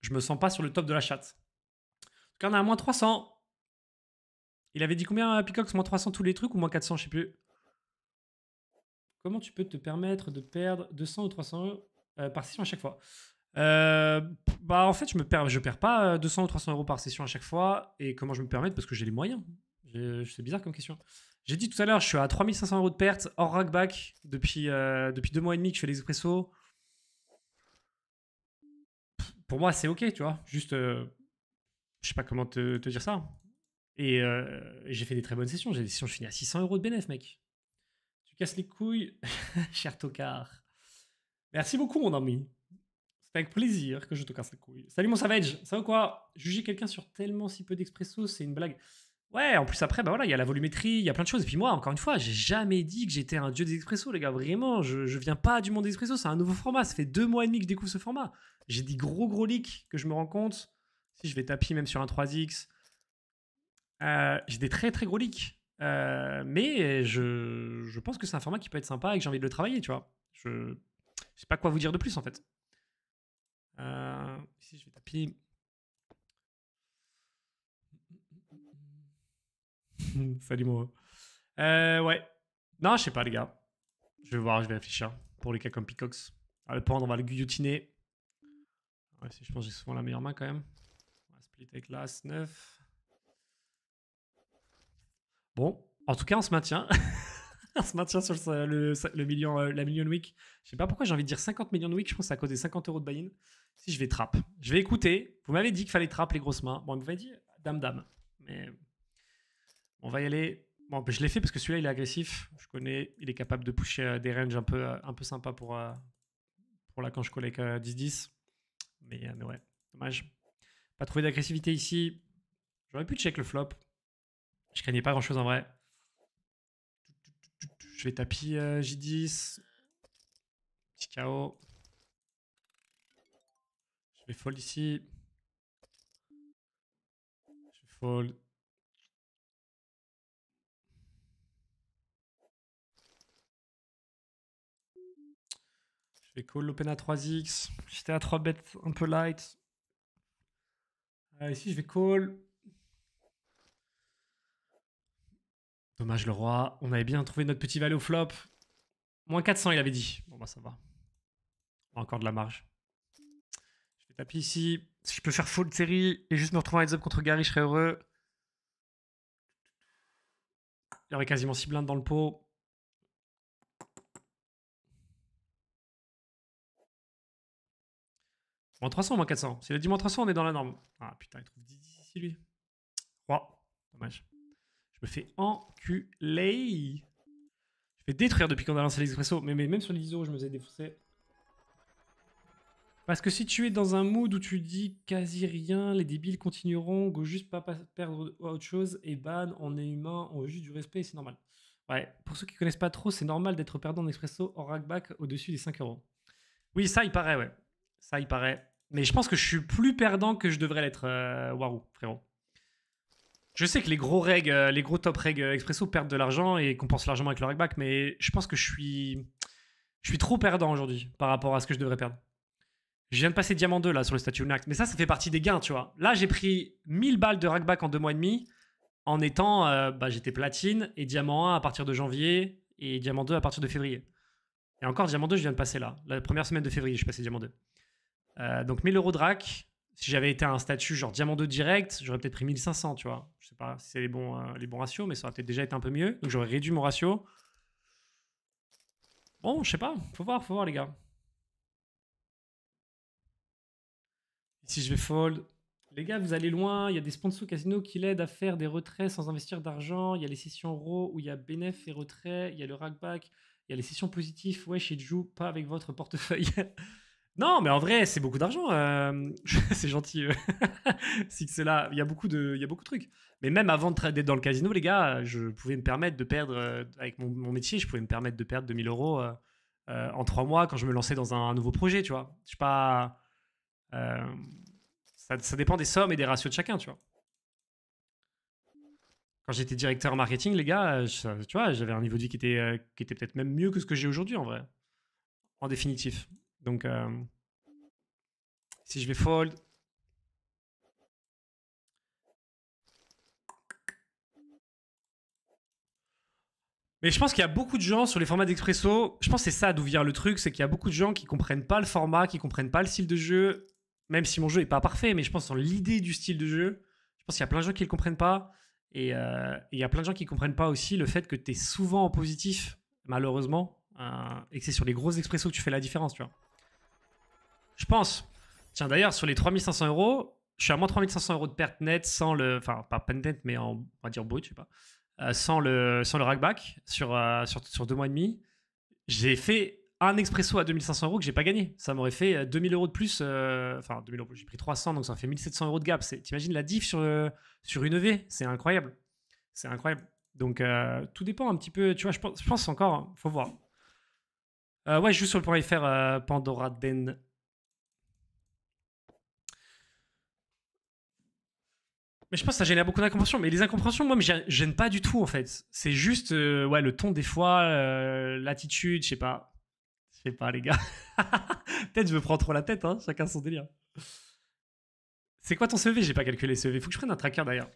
Je me sens pas sur le top de la chatte. En tout cas, on a à moins 300. Il avait dit combien, Peacox? Moins 300 tous les trucs ou moins 400, je sais plus. Comment tu peux te permettre de perdre 200 ou 300 euros par session à chaque fois? Bah en fait, je perds pas 200 ou 300 euros par session à chaque fois. Et comment je me permets? Parce que j'ai les moyens. C'est bizarre comme question. J'ai dit tout à l'heure, je suis à 3500 euros de perte hors rackback depuis 2 mois et demi que je fais les expressos. Pour moi, c'est ok, tu vois. Juste, je sais pas comment te dire ça. Et j'ai fait des très bonnes sessions. J'ai des sessions, je finis à 600 euros de bénéf, mec. Tu casses les couilles, cher tocard. Merci beaucoup, mon ami. C'est avec plaisir que je te casse les couilles. Salut, mon savage. Ça va quoi? Juger quelqu'un sur tellement si peu d'expresso, c'est une blague. Ouais, en plus après, bah voilà, il y a la volumétrie, il y a plein de choses. Et puis moi, encore une fois, j'ai jamais dit que j'étais un dieu des expressos, les gars. Vraiment, je viens pas du monde des expressos, c'est un nouveau format. Ça fait 2 mois et demi que je découvre ce format. J'ai dit gros leaks que je me rends compte. Si je vais taper même sur un 3X, j'ai des très gros leaks. Mais je pense que c'est un format qui peut être sympa et que j'ai envie de le travailler, tu vois. Je sais pas quoi vous dire de plus en fait. Ici, je vais taper. Salut, moi. Ouais. Non, je sais pas, les gars. Je vais voir, je vais réfléchir. Pour les cas comme Peacox. On va le prendre, on va le guillotiner. Ouais, je pense que j'ai souvent la meilleure main quand même. On va split avec l'As 9. Bon, en tout cas, on se maintient. On se maintient sur le million, la million week. Je sais pas pourquoi j'ai envie de dire 50 millions de week. Je pense que c'est à cause des 50 euros de buy-in. Si je vais trap, je vais écouter. Vous m'avez dit qu'il fallait trap les grosses mains. Bon, vous m'avez dit dame. Mais on va y aller. Bon, je l'ai fait parce que celui-là, il est agressif. Je connais. Il est capable de pusher des ranges un peu sympa pour la quand je colle avec 10-10. Mais ouais, dommage. Pas trouvé d'agressivité ici. J'aurais pu check le flop. Je craignais pas grand-chose en vrai. Je vais tapis J10. Petit KO. Je vais fold ici. Je vais fold. Je vais call l'open à 3x. J'étais à 3 bêtes un peu light. Ici, je vais call. Dommage le roi. On avait bien trouvé notre petit valet au flop. Moins 400, il avait dit. Bon, bah ça va. On a encore de la marge. Je vais taper ici. Si je peux faire fold série et juste me retrouver en heads up contre Gary, je serais heureux. Il y aurait quasiment 6 blindes dans le pot. Moins 300 ou moins 400? S'il a dit moins 300, on est dans la norme. Ah putain, il trouve 10 ici lui. Roi. Dommage. Je me fais enculer. Je vais détruire depuis qu'on a lancé l'expresso. Mais même sur l'ISO, je me faisais défoncer. Parce que si tu es dans un mood où tu dis quasi rien, les débiles continueront, go juste pas perdre autre chose, et ban, on est humain, on veut juste du respect et c'est normal. Ouais, pour ceux qui connaissent pas trop, c'est normal d'être perdant en expresso hors rackback au-dessus des 5 euros. Oui, ça il paraît, ouais. Ça il paraît. Mais je pense que je suis plus perdant que je devrais l'être, Warou, frérot. Je sais que les gros reg, les gros top reg expresso perdent de l'argent et compensent largement avec le rackback, mais je pense que je suis trop perdant aujourd'hui par rapport à ce que je devrais perdre. Je viens de passer Diamant 2 là sur le statut Unact, mais ça fait partie des gains, tu vois. Là, j'ai pris 1000 balles de rackback en 2 mois et demi en étant, j'étais platine et Diamant 1 à partir de janvier et Diamant 2 à partir de février. Et encore, Diamant 2, je viens de passer là. La première semaine de février, je suis passé Diamant 2. Donc 1000 euros de rack. Si j'avais été à un statut genre Diamant 2 direct, j'aurais peut-être pris 1500, tu vois. Je sais pas si c'est les bons ratios, mais ça aurait peut-être déjà été un peu mieux. Donc j'aurais réduit mon ratio. Bon, je sais pas. Faut voir, les gars. Si je vais fold. Les gars, vous allez loin. Il y a des sponsors casino qui l'aident à faire des retraits sans investir d'argent. Il y a les sessions RAW où il y a bénéf et retrait. Il y a le rackback. Il y a les sessions positives. Ouais, chez Jou, pas avec votre portefeuille. Non, mais en vrai, c'est beaucoup d'argent. C'est gentil. Si que c'est là, il y a beaucoup de trucs. Mais même avant de trader dans le casino, les gars, je pouvais me permettre de perdre, avec mon métier, je pouvais me permettre de perdre 2000 euros en 3 mois quand je me lançais dans un nouveau projet, tu vois. Je sais pas. euh, ça dépend des sommes et des ratios de chacun, tu vois. Quand j'étais directeur marketing, les gars, tu vois, j'avais un niveau de vie qui était peut-être même mieux que ce que j'ai aujourd'hui, en vrai. En définitif. Donc, si je vais fold, Mais je pense qu'il y a beaucoup de gens sur les formats d'expresso. Je pense que c'est ça d'où vient le truc, c'est qu'il y a beaucoup de gens qui comprennent pas le format, qui comprennent pas le style de jeu. Même si mon jeu est pas parfait, mais je pense dans l'idée du style de jeu, je pense qu'il y a plein de gens qui le comprennent pas. Et il y a plein de gens qui comprennent pas aussi le fait que tu es souvent en positif, malheureusement, et que c'est sur les grosses expressos que tu fais la différence, tu vois. Je pense. Tiens, d'ailleurs, sur les 3500 euros, je suis à moins 3500 euros de perte nette sans le. Enfin, pas net, mais on va dire brut, je sais pas. Sans le rackback sur 2 mois et demi. J'ai fait un expresso à 2500 euros que j'ai pas gagné. Ça m'aurait fait 2000 euros de plus. Enfin, 2000 euros, j'ai pris 300, donc ça fait 1700 euros de gap. T'imagines la diff sur une EV? C'est incroyable. C'est incroyable. Donc, tout dépend un petit peu. Tu vois, je pense encore, hein, faut voir. Ouais, je joue sur le point .fr Pandora Den. Mais je pense que ça génère beaucoup d'incompréhension. Mais les incompréhensions, moi, me gênent pas du tout, en fait. C'est juste ouais, le ton des fois, l'attitude, je sais pas. Je sais pas, les gars. Peut-être je me prends trop la tête, hein. Chacun son délire. C'est quoi ton CEV? J'ai pas calculé le CEV. Faut que je prenne un tracker d'ailleurs.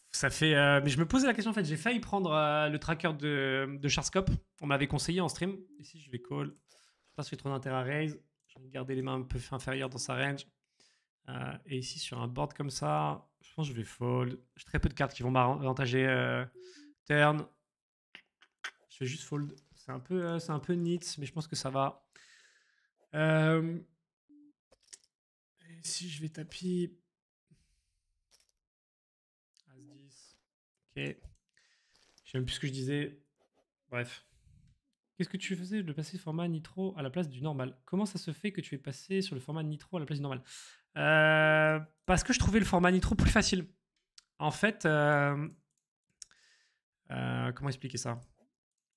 Ça fait. Mais je me posais la question en fait. J'ai failli prendre le tracker de Charscope. On m'avait conseillé en stream. Ici, je vais call. Je sais pas si j'ai trop d'intérêt à raise. Je vais garder les mains un peu inférieures dans sa range. Et ici, sur un board comme ça, je pense que je vais fold. J'ai très peu de cartes qui vont m'avantager turn. Je vais juste fold. C'est un peu neat, mais je pense que ça va. Et si je vais tapis. As-10. Ok. Je sais même plus ce que je disais. Bref. Qu'est-ce que tu faisais de passer le format Nitro à la place du normal? Comment ça se fait que tu es passé sur le format Nitro à la place du normal? Parce que je trouvais le format Nitro plus facile. En fait, comment expliquer ça?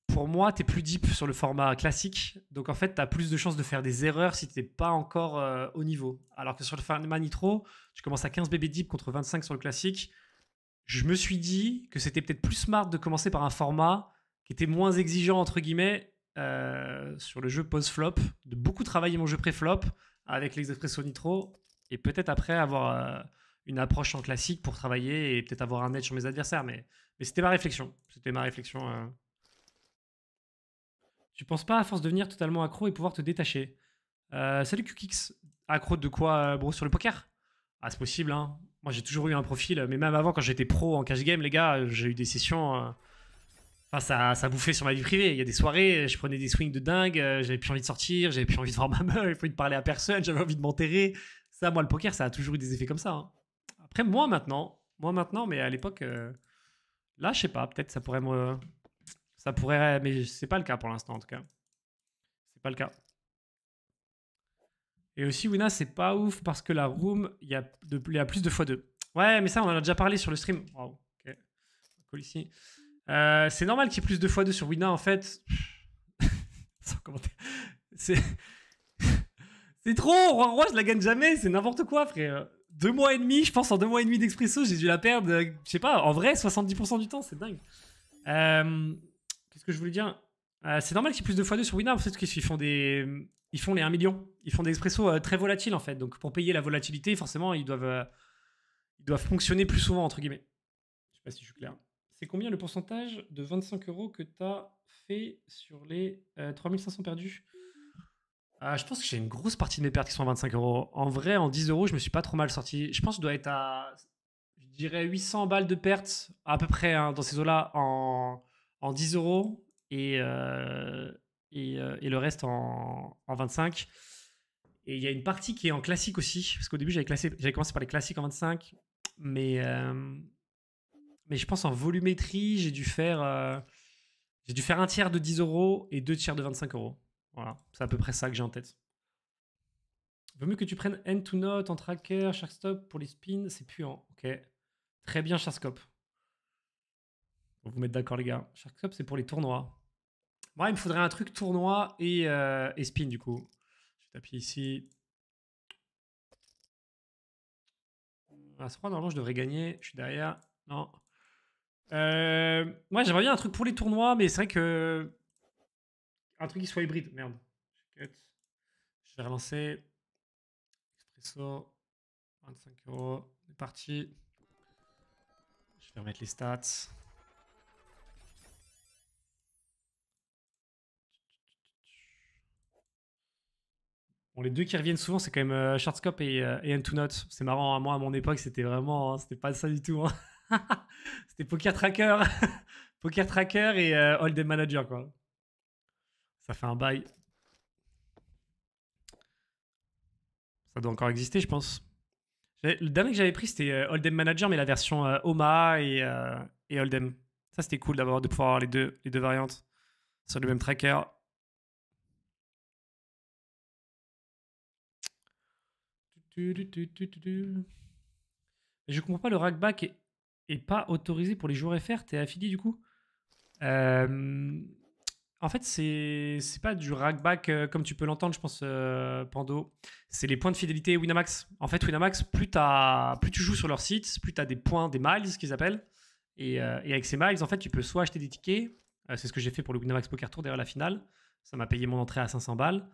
Pour moi, tu es plus deep sur le format classique. Donc en fait, tu as plus de chances de faire des erreurs si tu n'es pas encore au niveau. Alors que sur le format Nitro, tu commences à 15 BB deep contre 25 sur le classique. Je me suis dit que c'était peut-être plus smart de commencer par un format qui était moins exigeant, entre guillemets, sur le jeu post-flop, de beaucoup travailler mon jeu pré-flop avec les Espresso Nitro, et peut-être après avoir une approche en classique pour travailler et peut-être avoir un edge sur mes adversaires. Mais c'était ma réflexion. C'était ma réflexion. Tu penses pas à force de devenir totalement accro et pouvoir te détacher? Salut QKix. Accro de quoi, bro, sur le poker? Ah, c'est possible, hein. Moi, j'ai toujours eu un profil, mais même avant, quand j'étais pro en cash game, les gars, j'ai eu des sessions. Enfin, ça bouffait sur ma vie privée. Il y a des soirées, je prenais des swings de dingue, j'avais plus envie de sortir, j'avais plus envie de voir ma meuf, j'avais plus envie de parler à personne, j'avais envie de m'enterrer. Ça, moi, le poker, ça a toujours eu des effets comme ça, hein. Après, moi maintenant, mais à l'époque, là, je sais pas, peut-être ça pourrait me. Ça pourrait, mais c'est pas le cas pour l'instant, en tout cas. C'est pas le cas. Et aussi, Wina, c'est pas ouf parce que la room, il y a plus de x2. Ouais, mais ça, on en a déjà parlé sur le stream. Wow, ok. Cool ici. C'est normal qu'il y ait plus de x2 sur Wina, en fait. Sans commentaire. C'est. C'est trop! Roi, je la gagne jamais, c'est n'importe quoi, frère. 2 mois et demi, je pense, en 2 mois et demi d'expresso, j'ai dû la perdre, je sais pas, en vrai, 70% du temps, c'est dingue. Qu'est-ce que je voulais dire? C'est normal qu'il y ait plus de x2 sur Wina, en fait, parce qu'ils font ils font les 1 million. Ils font des expressos très volatiles, en fait. Donc, pour payer la volatilité, forcément, ils doivent fonctionner plus souvent, entre guillemets. Je sais pas si je suis clair. C'est combien le pourcentage de 25 euros que tu as fait sur les 3500 perdus? Je pense que j'ai une grosse partie de mes pertes qui sont à 25 euros. En vrai, en 10 euros, je me suis pas trop mal sorti. Je pense que je dois être à, je dirais, 800 balles de pertes, à peu près, hein, dans ces eaux-là, en 10 euros. Et le reste en 25. Et il y a une partie qui est en classique aussi, parce qu'au début, j'avais commencé par les classiques en 25. Mais je pense en volumétrie, j'ai dû faire un tiers de 10 euros et 2 tiers de 25 euros. Voilà, c'est à peu près ça que j'ai en tête. Vaut mieux que tu prennes end to note en tracker, Sharkstop pour les spins, c'est puant. Ok. Très bien, Sharkstop. Faut vous mettre d'accord, les gars. Sharkstop, c'est pour les tournois. Moi, il me faudrait un truc tournoi et spin, du coup. Je tape ici. À ce point, normalement, je devrais gagner. Je suis derrière. Non. Moi, j'aimerais bien un truc pour les tournois, mais c'est vrai que. Un truc qui soit hybride. Merde. Je vais relancer. Expresso. 25 euros. C'est parti. Je vais remettre les stats. Bon, les deux qui reviennent souvent, c'est quand même Shortscope et End2Note. C'est marrant, hein, moi à mon époque, c'était vraiment, hein, c'était pas ça du tout, hein. C'était Poker Tracker, Poker Tracker et Hold'em Manager, quoi. Ça fait un bail. Ça doit encore exister, je pense. Le dernier que j'avais pris, c'était Hold'em Manager, mais la version Omaha et Hold'em. Ça, c'était cool d'avoir de pouvoir avoir les deux variantes sur le même tracker. Je comprends pas, le rackback est pas autorisé pour les joueurs FR. T'es affilié du coup? En fait, c'est pas du rackback comme tu peux l'entendre, je pense, Pando. C'est les points de fidélité Winamax. En fait, Winamax, plus tu joues sur leur site, plus tu as des points, des miles, ce qu'ils appellent. Et avec ces miles, en fait, tu peux soit acheter des tickets. C'est ce que j'ai fait pour le Winamax Poker Tour, derrière la finale. Ça m'a payé mon entrée à 500 balles.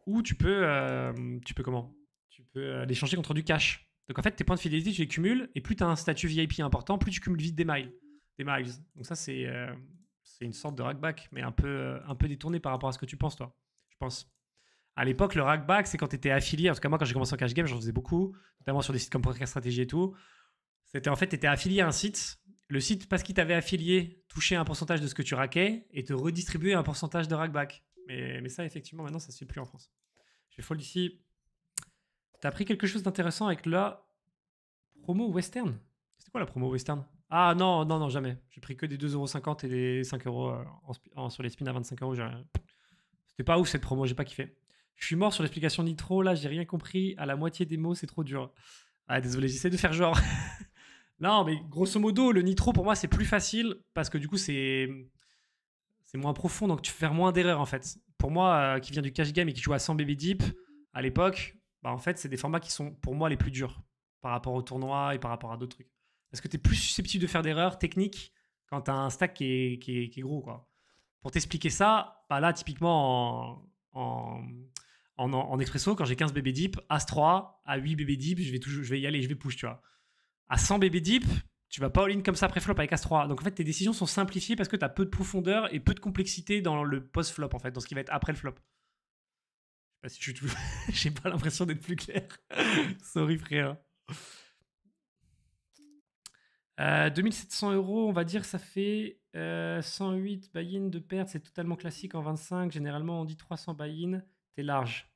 Ou tu peux comment? Tu peux l'échanger contre du cash. Donc en fait, tes points de fidélité, tu les cumules. Et plus tu as un statut VIP important, plus tu cumules vite des miles. Donc ça, c'est une sorte de rackback, mais un peu détourné par rapport à ce que tu penses, toi. Je pense. À l'époque, le rackback, c'est quand tu étais affilié. En tout cas, moi, quand j'ai commencé en cash game, j'en faisais beaucoup, notamment sur des sites comme Poker Stratégie et tout. C'était en fait, tu étais affilié à un site. Le site, parce qu'il t'avait affilié, touchait un pourcentage de ce que tu raquais et te redistribuait un pourcentage de rackback. Mais ça, effectivement, maintenant, ça se fait plus en France. Je vais fold ici. T'as pris quelque chose d'intéressant avec la promo western. C'était quoi la promo western? Ah non, non, non, jamais. J'ai pris que des 2,50€ et des 5€ sur les spins à 25€. C'était pas ouf cette promo, j'ai pas kiffé. Je suis mort sur l'explication Nitro, là, j'ai rien compris. À la moitié des mots, c'est trop dur. Ah, désolé, j'essaie de faire genre. Non, mais grosso modo, le Nitro, pour moi, c'est plus facile parce que du coup, c'est moins profond, donc tu fais faire moins d'erreurs en fait. Pour moi, qui vient du cash game et qui joue à 100 baby deep à l'époque, bah, en fait, c'est des formats qui sont pour moi les plus durs par rapport au tournoi et par rapport à d'autres trucs. Parce que tu es plus susceptible de faire d'erreurs techniques quand tu as un stack qui est gros, quoi. Pour t'expliquer ça, bah là, typiquement en expresso, quand j'ai 15 bébés deep, As-3, à 8 bébés deep, je vais y aller, je vais push, tu vois. À 100 bébés deep, tu vas pas all-in comme ça pré-flop avec As-3. Donc en fait, tes décisions sont simplifiées parce que tu as peu de profondeur et peu de complexité dans le post-flop, en fait, dans ce qui va être après le flop. Je sais pas si je suis tout... J'ai pas l'impression d'être plus clair. Sorry, frère. 2700€, on va dire, ça fait 108 buy-in de perte. C'est totalement classique en 25. Généralement, on dit 300 buy-in. T'es large.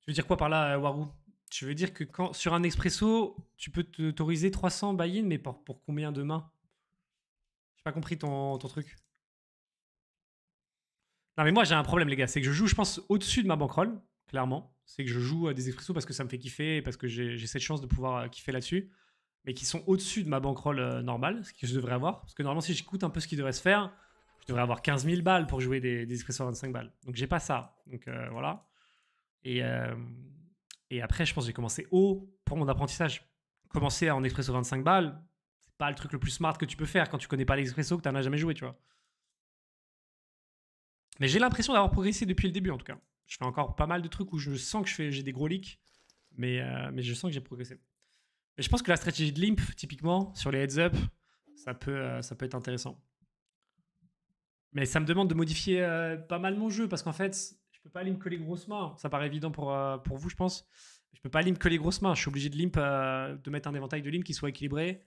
Tu veux dire quoi par là, Warou? Tu veux dire que quand, sur un expresso, tu peux t'autoriser 300 buy-in, mais pour combien de mains? J'ai pas compris ton truc. Non, mais moi, j'ai un problème, les gars. C'est que je joue, je pense, au-dessus de ma bankroll, clairement. C'est que je joue à des expressos parce que ça me fait kiffer et parce que j'ai cette chance de pouvoir kiffer là-dessus. Mais qui sont au-dessus de ma bankroll normale, ce que je devrais avoir. Parce que normalement, si j'écoute un peu ce qui devrait se faire, je devrais avoir 15 000 balles pour jouer des expressos à 25 balles. Donc, j'ai pas ça. Donc, voilà. Et après, je pense que j'ai commencé haut pour mon apprentissage. Commencer en expresso 25 balles, c'est pas le truc le plus smart que tu peux faire quand tu connais pas l'expresso, que tu n'en as jamais joué, tu vois. Mais j'ai l'impression d'avoir progressé depuis le début, en tout cas. Je fais encore pas mal de trucs où je sens que j'ai des gros leaks, mais je sens que j'ai progressé. Et je pense que la stratégie de limp, typiquement, sur les heads-up, ça peut être intéressant. Mais ça me demande de modifier pas mal mon jeu, parce qu'en fait, je peux pas limp que les grosses mains. Ça paraît évident pour vous, je pense. Je peux pas limp que les grosses mains. Je suis obligé de limp, de mettre un éventail de limp qui soit équilibré.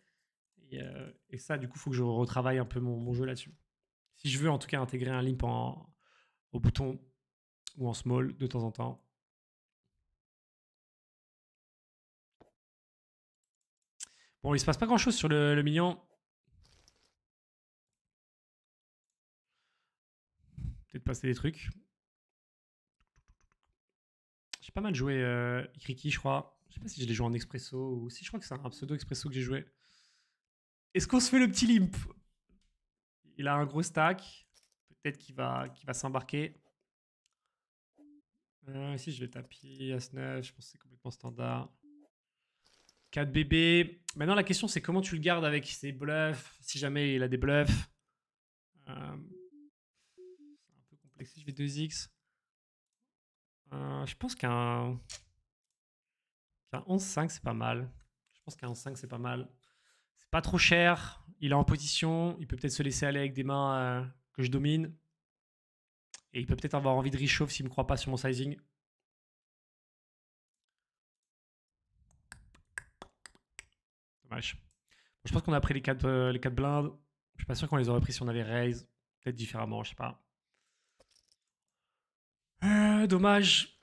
Et ça, du coup, il faut que je retravaille un peu mon jeu là-dessus. Si je veux, en tout cas, intégrer un limp au bouton ou en small de temps en temps. Bon, il se passe pas grand-chose sur le million. Peut-être passer des trucs. J'ai pas mal joué Ikriki, je crois. Je sais pas si je l'ai joué en expresso ou si je crois que c'est un pseudo expresso que j'ai joué. Est-ce qu'on se fait le petit limp? Il a un gros stack. Peut-être qu'il va s'embarquer. Ici, je vais taper As-9. Je pense que c'est complètement standard. 4 bébés. Maintenant, la question, c'est comment tu le gardes avec ses bluffs. Si jamais il a des bluffs. C'est un peu complexe. Je vais 2x. Je pense qu'un 11-5, c'est pas mal. Je pense qu'un 11-5, c'est pas mal. C'est pas trop cher. Il est en position. Il peut peut-être se laisser aller avec des mains que je domine. Et il peut peut-être avoir envie de réchauffe s'il me croit pas sur mon sizing. Dommage. Je pense qu'on a pris les 4 blindes. Je suis pas sûr qu'on les aurait pris si on avait raise. Peut-être différemment, je sais pas. Dommage.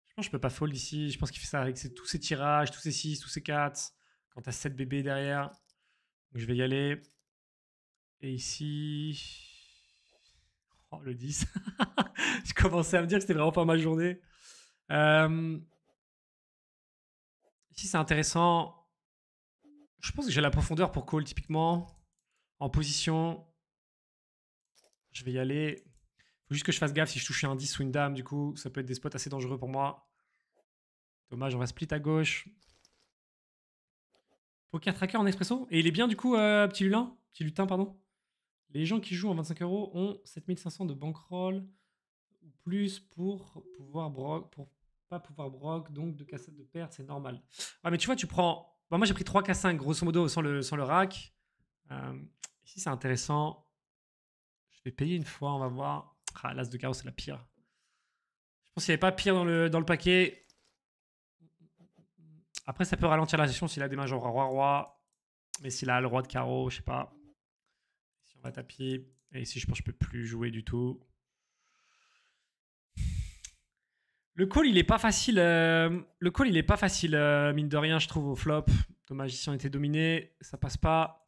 Je pense que je peux pas fold ici. Je pense qu'il fait ça avec tous ses tirages, tous ses 6, tous ses 4. Quand t'as 7 bébés derrière. Donc je vais y aller. Et ici... Oh, le 10. Je commençais à me dire que c'était vraiment pas ma journée. Ici, c'est intéressant. Je pense que j'ai la profondeur pour call, typiquement. En position. Je vais y aller. Faut juste que je fasse gaffe si je touche un 10 ou une dame. Du coup, ça peut être des spots assez dangereux pour moi. Dommage, on va split à gauche. Poker tracker en expresso. Et il est bien, du coup, petit lutin. Petit lutin, pardon. Les gens qui jouent en 25 € ont 7500 de bankroll ou plus pour pouvoir broc, pour pas pouvoir broc, donc de cassettes de perte, c'est normal. Ah, mais tu vois, tu prends. Bon, moi, j'ai pris 3 K5, grosso modo, sans le rack. Ici, c'est intéressant. Je vais payer une fois, on va voir. Ah, l'as de carreau, c'est la pire. Je pense qu'il n'y avait pas pire dans le paquet. Après, ça peut ralentir la gestion s'il a des mains genre roi-roi. Mais s'il a le roi de carreau, je sais pas. Si on va tapis. Et ici, je pense que je peux plus jouer du tout. Le call, il est pas facile. Le call, il est pas facile, mine de rien, je trouve, au flop. Dommage, ici, on était dominé. Ça passe pas.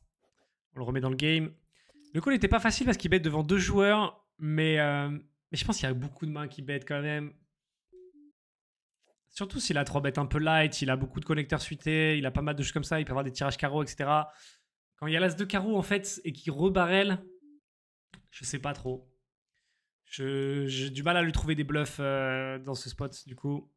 On le remet dans le game. Le call était pas facile parce qu'il bet devant 2 joueurs. Mais je pense qu'il y a beaucoup de mains qui bet quand même. Surtout s'il a 3 bêtes un peu light, il a beaucoup de connecteurs suités, il a pas mal de choses comme ça, il peut avoir des tirages carreaux, etc. Quand il y a l'as de carreau en fait et qu'il rebarrel, je sais pas trop. J'ai du mal à lui trouver des bluffs dans ce spot du coup.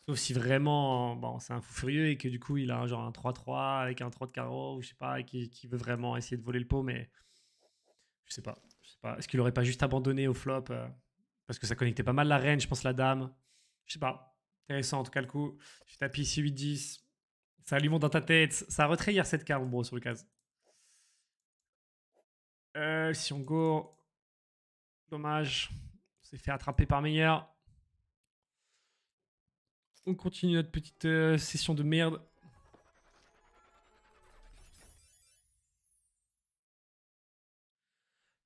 Sauf si vraiment bon, c'est un fou furieux et que du coup il a genre un 3-3 avec un 3 de carreau ou je sais pas, et qui veut vraiment essayer de voler le pot, mais je sais pas. Je sais pas. Est-ce qu'il aurait pas juste abandonné au flop parce que ça connectait pas mal la reine, je pense la dame. Je sais pas. Intéressant en tout cas le coup. Je tapis ici 8-10. Ça lui monte dans ta tête. Ça a retrait hier 7K en gros sur le case. Si on go. Dommage. On s'est fait attraper par meilleur. On continue notre petite session de merde.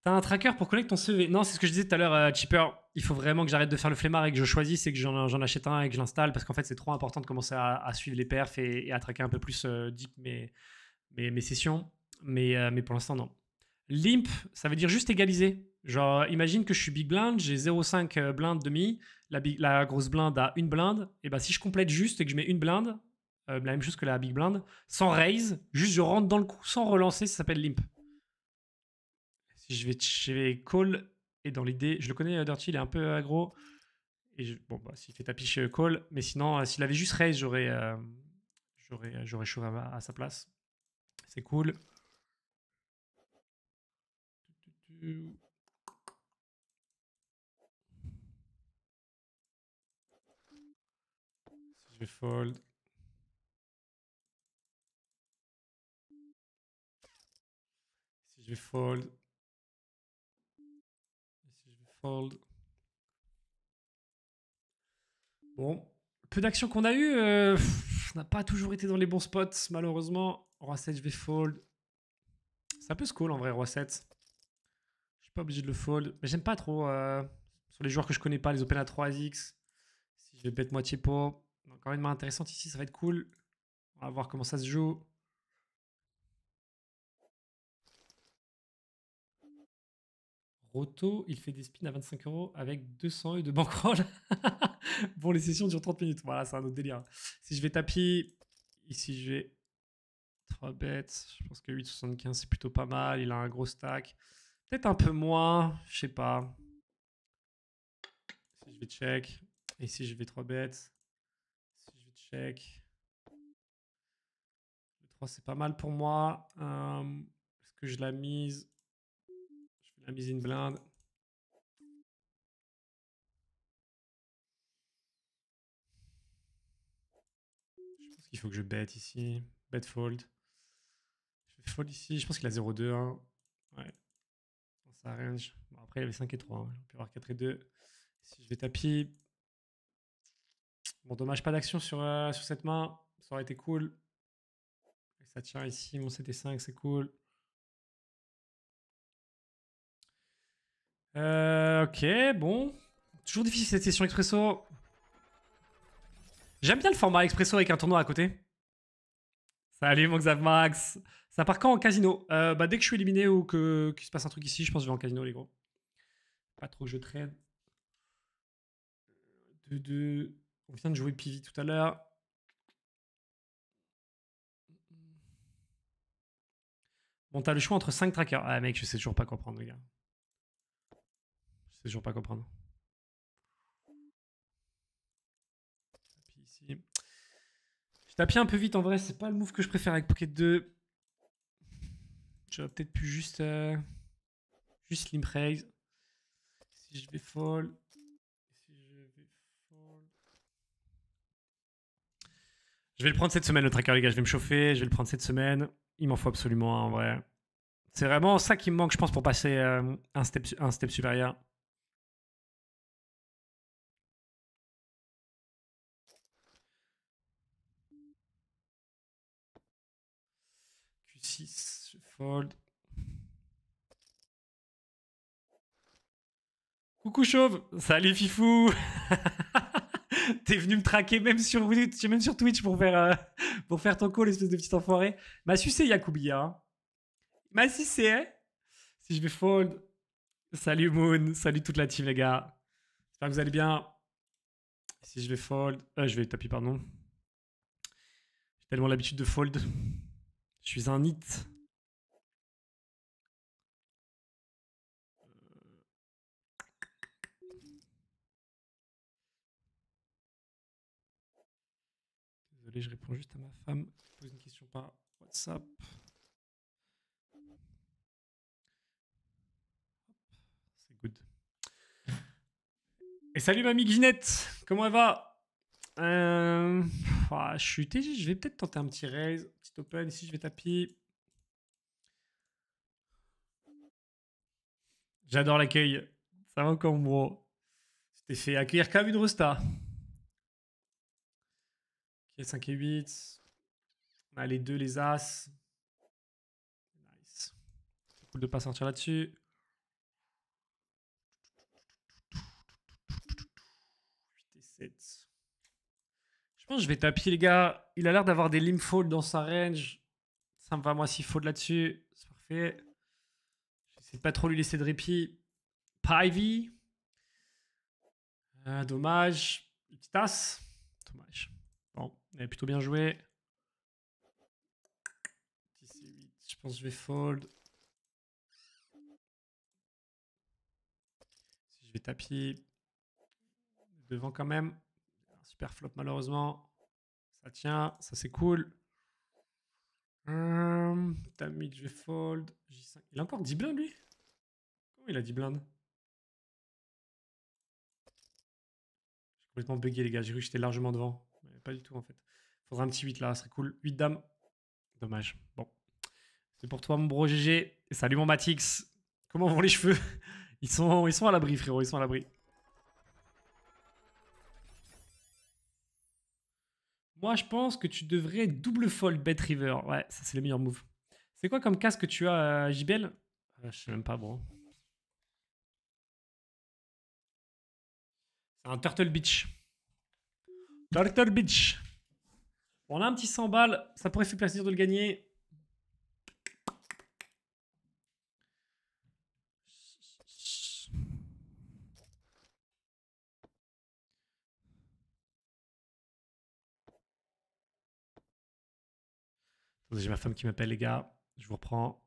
T'as un tracker pour collecter ton CV. Non, c'est ce que je disais tout à l'heure, Cheaper. Il faut vraiment que j'arrête de faire le flemmard et que je choisisse et que j'en achète un et que je l'installe parce qu'en fait, c'est trop important de commencer à suivre les perfs et à traquer un peu plus deep mes sessions. Mais pour l'instant, non. Limp, ça veut dire juste égaliser. Genre, imagine que je suis big blind, j'ai 0,5 blind demi, la grosse blinde a une blinde, et ben si je complète juste et que je mets une blinde, la même chose que la big blind, sans raise, juste je rentre dans le coup sans relancer, ça s'appelle limp. Si je vais call, et dans l'idée, je le connais, Dirty, il est un peu aggro, et bon, bah, s'il fait tapiche call, mais sinon, s'il avait juste raise, j'aurais chaud à sa place. C'est cool. Si je vais fold. Si je vais fold. Si je vais fold. Bon. Peu d'actions qu'on a eues. On n'a pas toujours été dans les bons spots, malheureusement. Roi 7, je vais fold. C'est un peu school en vrai, Roi 7. Je suis pas obligé de le fold. Mais j'aime pas trop sur les joueurs que je connais pas, les Open à 3x. Si je vais bet moitié pot. Encore une main intéressante ici, ça va être cool. On va voir comment ça se joue. Roto, il fait des spins à 25 € avec 200 € de bankroll. Bon, les sessions durent 30 minutes. Voilà, c'est un autre délire. Si je vais tapis, ici je vais 3 bêtes. Je pense que 8,75 c'est plutôt pas mal. Il a un gros stack. Peut-être un peu moins, je sais pas. Si je vais check. Et si je vais 3 bêtes. Si je vais check. Le 3 c'est pas mal pour moi. Est-ce que je la mise? Je vais la mise une blinde. Je pense qu'il faut que je bet ici. Bet fold. vais fold ici. Je pense qu'il a 0-2. Hein. Ouais. Dans sa range. Bon, après, il avait 5 et 3. Hein. On peut avoir 4 et 2. Si je vais tapis. Bon, dommage, pas d'action sur cette main. Ça aurait été cool. Et ça tient ici. Mon 7 et 5, c'est cool. Ok, bon. Toujours difficile cette session expresso. J'aime bien le format expresso avec un tournoi à côté. Salut mon Xav Max. Ça part quand en casino? Bah, dès que je suis éliminé ou qu'il se passe un truc ici, je pense que je vais en casino, les gros. Pas trop que je trade. 2-2. On vient de jouer PV tout à l'heure. Bon, t'as le choix entre 5 trackers. Ah, mec, je sais toujours pas comprendre, les gars. Je sais toujours pas comprendre. Ici. Je tapis un peu vite en vrai, c'est pas le move que je préfère avec Pocket 2. J'aurais peut-être pu juste limp raise. Si je vais fall. Je vais le prendre cette semaine, le tracker, les gars. Je vais me chauffer. Je vais le prendre cette semaine. Il m'en faut absolument un, en vrai. C'est vraiment ça qui me manque, je pense, pour passer un step supérieur. Q6, je fold. Coucou chauve. Salut Fifou. T'es venu me traquer même sur Twitch pour faire ton call, espèce de petit enfoiré. M'a sucé Yacoubia. Hein. M'a sucé, hein. Si je vais fold. Salut Moon. Salut toute la team, les gars. J'espère que vous allez bien. Si je vais fold. Je vais tapis, pardon. J'ai tellement l'habitude de fold. Je suis un hit. Désolé, je réponds juste à ma femme. Je pose une question par WhatsApp. C'est good. Et salut mamie Ginette. Comment elle va? Je suis TG. Je vais peut-être tenter un petit raise. Petit open. Ici, je vais tapis. J'adore l'accueil. Ça va encore, bro. C'était fait accueillir comme une resta. Ok, 5 et 8. On a les deux, les as. Nice. C'est cool de pas sortir là-dessus. 8 et 7. Je pense que je vais tapis, les gars. Il a l'air d'avoir des limb fold dans sa range. Ça me va, moi, s'il fold là-dessus. C'est parfait. J'essaie de pas trop lui laisser de répit. Pas Ivy. Dommage. Une petite as. Dommage. Bon, elle est plutôt bien joué. 10 et 8. Je pense que je vais fold. Si je vais tapis. Devant quand même. Un super flop malheureusement. Ça tient. Ça c'est cool. T'as mis que je vais fold. J5. Il a encore 10 blindes lui? Comment il a 10 blindes? J'ai complètement bugué les gars. J'ai cru que j'étais largement devant. Mais pas du tout en fait. Faudra un petit 8 là. Ça serait cool. 8 dames. Dommage. Bon. C'est pour toi mon bro GG. Et salut mon Matix. Comment vont les cheveux? Ils sont à l'abri frérot. Ils sont à l'abri. Moi, je pense que tu devrais double fold Bet River. Ouais, ça, c'est le meilleur move. C'est quoi comme casque que tu as, JBL? Je sais même pas, bro. C'est un Turtle Beach. Turtle Beach. Bon, on a un petit 100 balles. Ça pourrait faire plaisir de le gagner. J'ai ma femme qui m'appelle, les gars. Je vous reprends.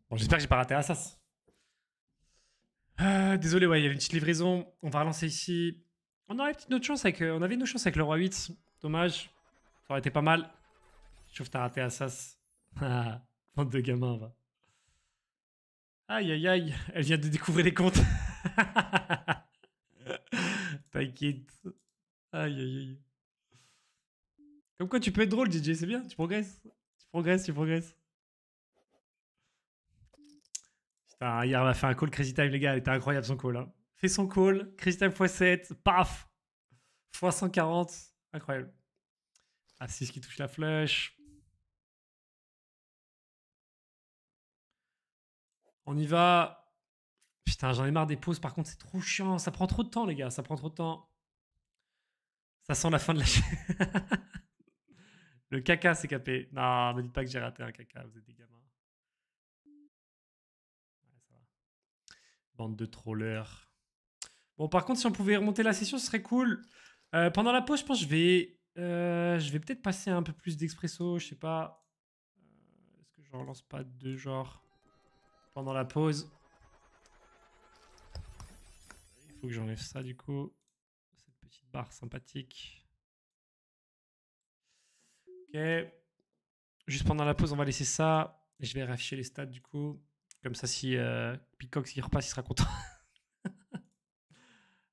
Bon, j'espère que j'ai pas raté Assas. Désolé, ouais, il y avait une petite livraison. On va relancer ici. On avait notre chance avec, on avait nos chances avec le roi 8. Dommage. Ça aurait été pas mal. Je trouve que t'as raté Assas. Ah, bande de gamins, va. Aïe, aïe, aïe. Elle vient de découvrir les comptes. T'inquiète. Aïe, aïe, aïe. Comme quoi, tu peux être drôle, DJ, c'est bien. Tu progresses. Tu progresses, tu progresses. Putain, hier, on a fait un call Crazy Time, les gars. Il était incroyable son call. Hein. Fait son call. Crazy Time x7. Paf. x140. Incroyable. A6 qui touche la flèche. On y va. Putain, j'en ai marre des pauses. Par contre, c'est trop chiant. Ça prend trop de temps, les gars. Ça prend trop de temps. Ça sent la fin de la chaîne. Le caca, c'est capé. Non, me dites pas que j'ai raté un caca. Vous êtes des gamins. Ouais, ça va. Bande de trollers. Bon, par contre, si on pouvait remonter la session, ce serait cool. Pendant la pause, je pense que je vais peut-être passer un peu plus d'expresso. Je sais pas. Est-ce que je relance pas deux genres pendant la pause? Il faut que j'enlève ça du coup. Cette petite barre sympathique. Ok. Juste pendant la pause, on va laisser ça. Et je vais afficher les stats du coup. Comme ça, si Peacock s'il repasse, il sera content.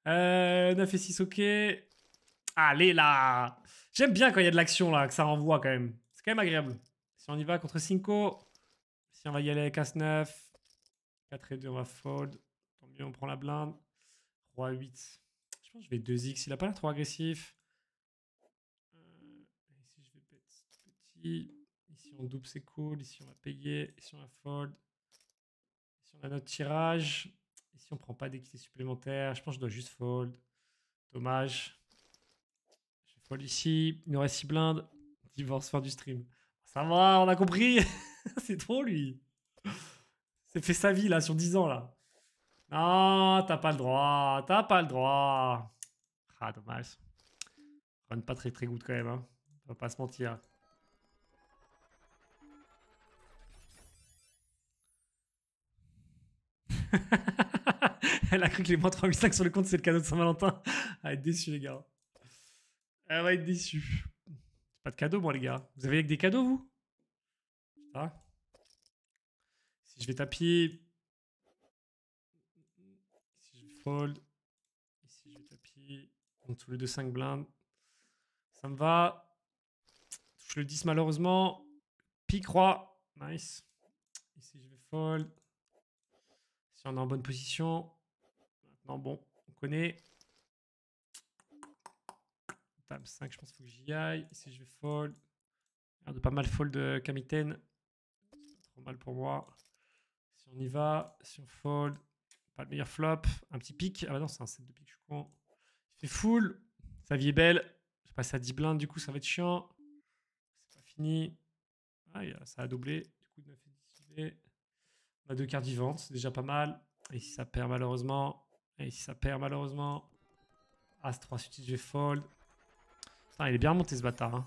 9 et 6, ok. Allez là. J'aime bien quand il y a de l'action là, que ça renvoie quand même. C'est quand même agréable. Si on y va contre 5, si on va y aller avec As-9, 4 et 2, on va fold. Tant mieux, on prend la blinde. Roi 8. Je pense que je vais 2x. Il a pas l'air trop agressif. Ici, je vais bet petit. Ici, on double, c'est cool. Ici, on va payer. Ici, on va fold. Ici, on a notre tirage. Ici, on prend pas d'équité supplémentaire. Je pense que je dois juste fold. Dommage. Je fold ici. Il nous reste 6 blindes. Divorce, fin du stream. Ça va, on a compris. C'est trop, lui. C'est fait sa vie, là, sur 10 ans, là. Non, t'as pas le droit. T'as pas le droit. Ah, dommage. Run pas très très good quand même, hein. On va pas se mentir. Elle a cru que les moins 385 sur le compte, c'est le cadeau de Saint-Valentin. Elle va être déçue, les gars. Elle va être déçue. C'est pas de cadeau, moi, les gars. Vous avez avec des cadeaux, vous? Ça. Si je vais tapis. Si je vais fold. Ici, je vais tapis. Donc, tous les deux 5 blindes. Ça me va. Touche le 10, malheureusement. Pique roi. Nice. Ici, je vais fold. Si on est en bonne position. Maintenant, bon, on connaît. Table 5, je pense qu'il faut que j'y aille. Ici, je vais fold. Regarde, pas mal fold de Kamiten. Pas trop mal pour moi. Si on y va, si on fold, pas le meilleur flop. Un petit pic. Ah bah non, c'est un set de pic, je suis con. Il fait full. Sa vie est belle. Je passe à 10 blindes, du coup, ça va être chiant. C'est pas fini. Ah, ça a doublé. Du coup, 9 et 10 j'y vais. On a deux cartes vivantes, c'est déjà pas mal. Et si ça perd malheureusement. Et si ça perd malheureusement. As-3 suite, je vais fold. Putain, il est bien remonté ce bâtard. Hein.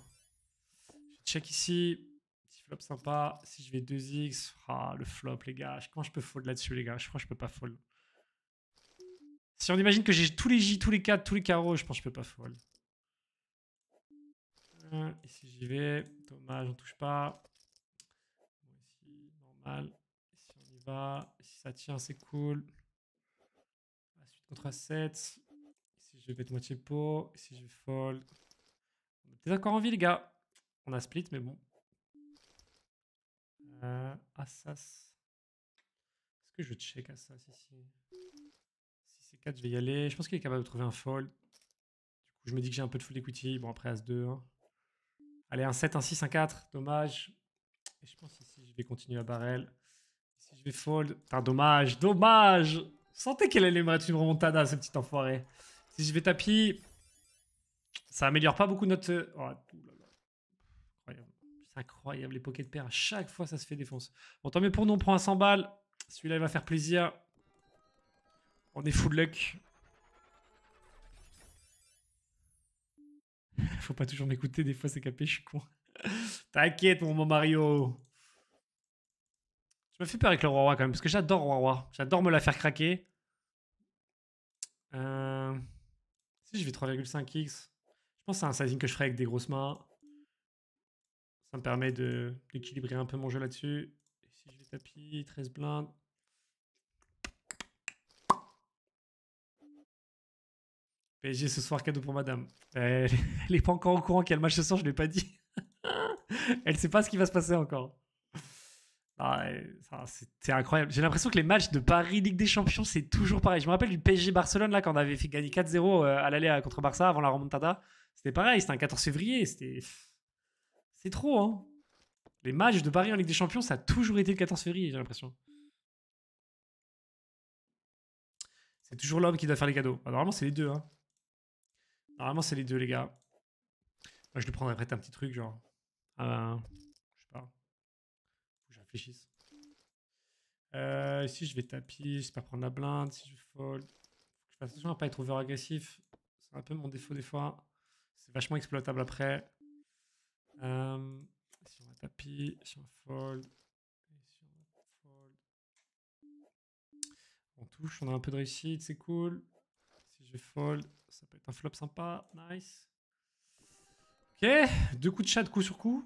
Je check ici. Petit flop sympa. Si je vais 2x. Ah, le flop, les gars. Comment je peux fold là-dessus, les gars? Je crois que je peux pas fold. Si on imagine que j'ai tous les J, tous les 4, tous les carreaux, je pense que je peux pas fold. Ici, j'y vais. Dommage, on touche pas. Bon, ici, normal. Ici, on y va. Si ça tient, c'est cool. La suite contre A7. Ici, je vais mettre moitié pot. Ici, je vais fold. On est peut-être encore en vie, les gars. On a split, mais bon. Assas. Est-ce que je check Assas ici? Si c'est 4, je vais y aller. Je pense qu'il est capable de trouver un fold. Du coup, je me dis que j'ai un peu de full equity. Bon, après, As-2. Hein. Allez, un 7, un 6, un 4. Dommage. Et je pense ici, je vais continuer à barrel. Ici, je vais fold. Putain, dommage. Dommage. Je sentais qu'elle allait me mettre une remontada, ce petit enfoiré. Si je vais tapis, ça améliore pas beaucoup notre... Oh, incroyable. C'est incroyable, les pockets de pair. À chaque fois, ça se fait défonce. Bon, tant mieux pour nous, on prend un 100 balles. Celui-là, il va faire plaisir. On est full luck. Faut pas toujours m'écouter, des fois c'est capé, je suis con. T'inquiète, mon Mario. Je me fais peur avec le roi-roi quand même, parce que j'adore roi-roi. J'adore me la faire craquer. Si je vais 3,5x, je pense que c'est un sizing que je ferai avec des grosses mains. Ça me permet d'équilibrer un peu mon jeu là-dessus. Et si je vais tapis, 13 blindes. PSG ce soir, cadeau pour madame. Elle est pas encore au courant qu'il y a le match ce soir, je ne l'ai pas dit. Elle sait pas ce qui va se passer encore. Ah, c'est incroyable. J'ai l'impression que les matchs de Paris Ligue des Champions, c'est toujours pareil. Je me rappelle du PSG Barcelone, là, quand on avait fait gagner 4-0 à l'aller contre Barça avant la remontada. C'était pareil, c'était un 14 février. C'est trop, hein. Les matchs de Paris en Ligue des Champions, ça a toujours été le 14 février, j'ai l'impression. C'est toujours l'homme qui doit faire les cadeaux. Ah, normalement, c'est les deux, hein. Normalement, c'est les deux, les gars. Moi, je lui prendrais peut-être un petit truc, genre. Je sais pas. Faut que je réfléchisse. Si je vais tapis, j'espère prendre la blinde. Si je fold, faut que je fasse attention à pas être over agressif. C'est un peu mon défaut des fois. C'est vachement exploitable après. Si on va tapis, si on fold, et si on fold. On touche, on a un peu de réussite, c'est cool. Si je fold, ça peut être un flop sympa. Nice. Ok, 2 coups de chat coup sur coup.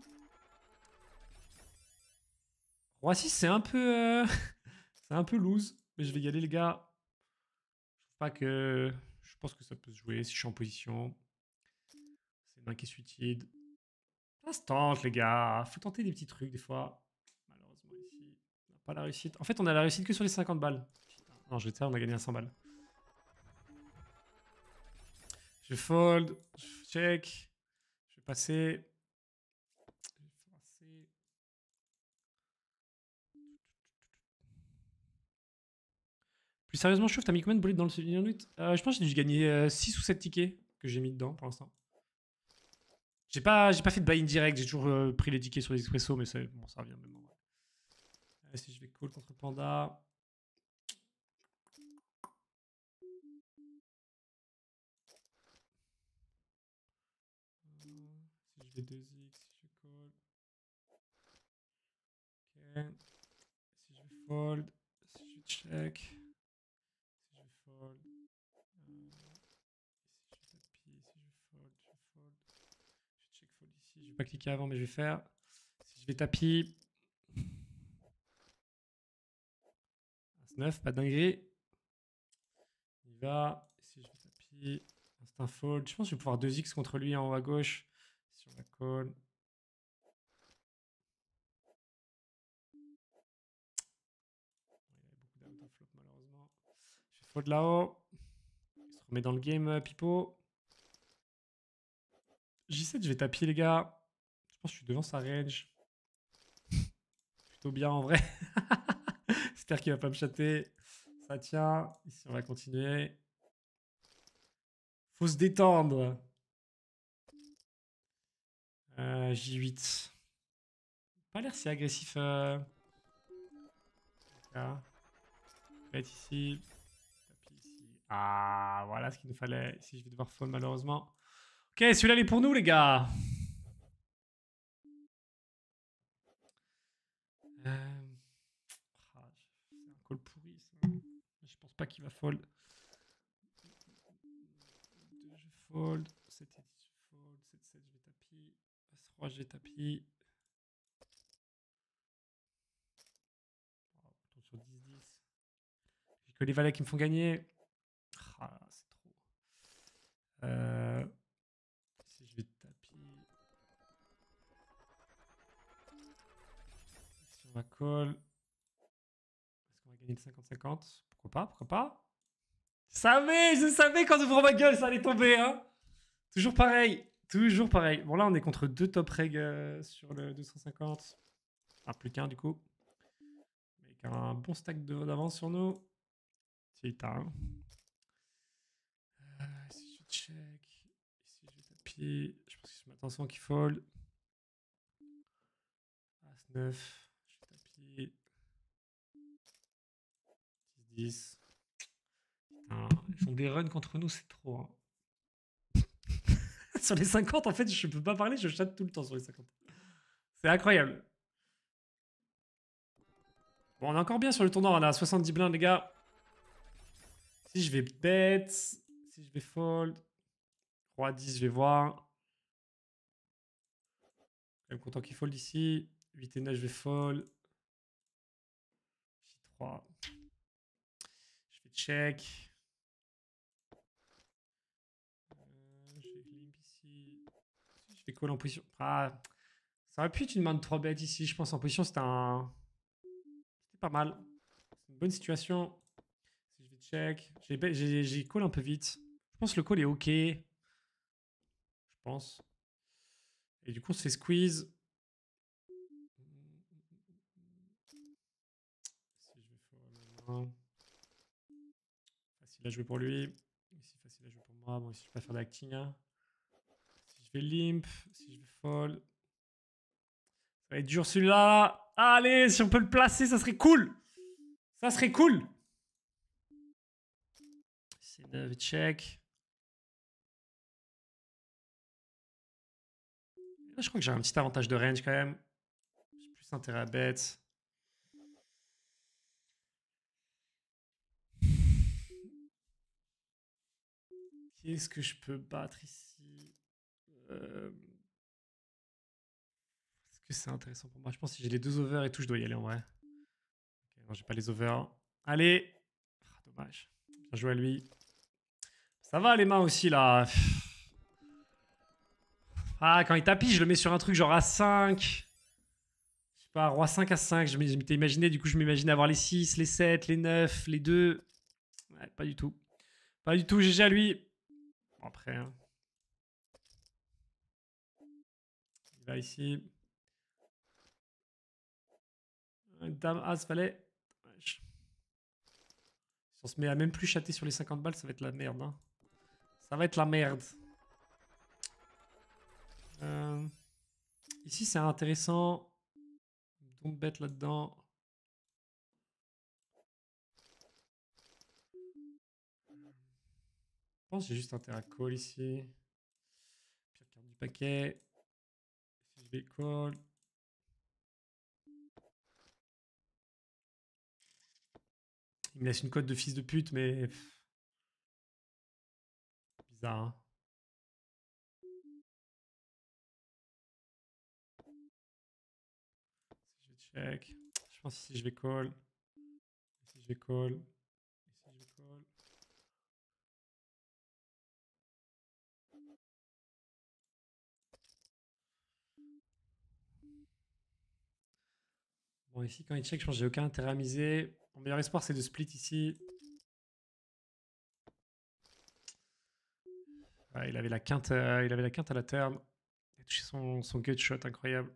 Roi 6, c'est un peu. C'est un peu loose. Mais je vais y aller, les gars. Je trouve pas que. Je pense que ça peut se jouer si je suis en position. C'est une main qui est suited. Ça se tente, les gars. Faut tenter des petits trucs des fois. Malheureusement, ici, on n'a pas la réussite. En fait, on a la réussite que sur les 50 balles. Putain. Non, je vais te faire, on a gagné à 100 balles. Je fold. Je check. Je vais passer. Plus sérieusement, je trouve t'as mis combien de bolides dans le souvenir 8 Je pense que j'ai dû gagner 6 ou 7 tickets que j'ai mis dedans pour l'instant. J'ai pas fait de buy-in direct, j'ai toujours pris les tickets sur les expressos, mais bon, ça revient même en vrai. Si je vais call contre Panda. Si je vais 2x, si je call. Ok. Si je vais fold, si je check. Si je fold. Si je tapis, si je fold, je fold. Je check fold ici. Je vais pas cliquer avant, mais je vais faire. Si je vais tapis. As-9, pas de dinguerie. Il va. Si je vais tapis. Instant fold. Je pense que je vais pouvoir 2x contre lui en haut à gauche. Sur la call. Il avait beaucoup d'out flop malheureusement. Je fais fold là-haut. Il se remet dans le game, Pipo. J7, je vais taper les gars. Je pense que je suis devant sa range. Plutôt bien en vrai. J'espère qu'il va pas me chatter. Ça tient. Ici, on va continuer. Faut se détendre. J8. Pas l'air si agressif. Ici. Tapis ici. Ah, voilà ce qu'il nous fallait. Ici, je vais devoir fold malheureusement. Ok, celui-là, il est pour nous, les gars. C'est un call pourri, ça. Je pense pas qu'il va fold. 2, je fold. 7 et 10, je fold. 7, 7, je vais tapis. As-3, je vais tapis. Oh, sur 10, 10. J'ai que les valets qui me font gagner. Ah, c'est trop. Si je vais tapis. Si on va call. Est-ce qu'on va gagner le 50-50? Pourquoi pas? Pourquoi pas? Je savais quand j'ouvre ma gueule, ça allait tomber, hein. Toujours pareil. Toujours pareil. Bon, là, on est contre 2 top reg sur le 250. Enfin, plus qu'un, du coup. Avec un bon stack d'avance sur nous. Si, t'as un. Si je check. Ici, je vais taper. Je pense que c'est attention qu'il fold. As-9. Je vais taper. 10. Putain, ils font des runs contre nous, c'est trop. Hein. Sur les 50, en fait, je peux pas parler, je chatte tout le temps sur les 50. C'est incroyable. Bon, on est encore bien sur le tournant. On a 70 blindes, les gars. Si je vais bet, si je vais fold. Roi 10, je vais voir. Je suis content qu'il fold ici. 8 et 9, je vais fold. J3. Je vais check. Je vais limp ici. Je vais call en position. Ah, ça aurait pu être une main de 3 bêtes ici. Je pense en position, c'était un. C'était pas mal. C'est une bonne situation. Si je vais check. J'ai call un peu vite. Je pense que le call est ok. Je pense. Et du coup, on se fait squeeze. Si je vais fold. Facile à jouer pour lui. Ici, facile à jouer pour moi. Bon, ici, je peux pas faire d'acting. Hein. Si je vais limp, si je vais fold. Ça va être dur celui-là. Allez, si on peut le placer, ça serait cool. Ça serait cool. C'est 9 check. Là, je crois que j'ai un petit avantage de range quand même. J'ai plus intérêt à bet. Qu'est-ce que je peux battre ici Est-ce que c'est intéressant pour moi? Je pense que si j'ai les 2 overs et tout, je dois y aller en vrai. Okay, non, j'ai pas les overs. Allez. Ah, dommage. Bien joué à lui. Ça va les mains aussi là. Ah, quand il tapis, je le mets sur un truc genre A5. Je sais pas, roi 5 à 5. Je m'étais imaginé, du coup, je m'imaginais avoir les 6, les 7, les 9, les 2. Ouais, pas du tout. Pas du tout, GG à lui. Bon, après, hein. Il va ici. Dame As, valet. Si on se met à même plus chatter sur les 50 balles, ça va être la merde. Hein. Ça va être la merde. Ici, c'est intéressant. Don't bet là-dedans. Je pense que j'ai juste intérêt à call ici. Pire carte du paquet. Si je vais call. Il me laisse une cote de fils de pute, mais... Bizarre, hein. Si je vais check. Je pense ici, je vais call. Ici, je vais call. Ici, je vais call. Bon, ici, quand il check, je pense que j'ai aucun intérêt à miser. Mon meilleur espoir, c'est de split ici. Ouais, il avait la quinte à la turn. Il a touché son gut shot, incroyable.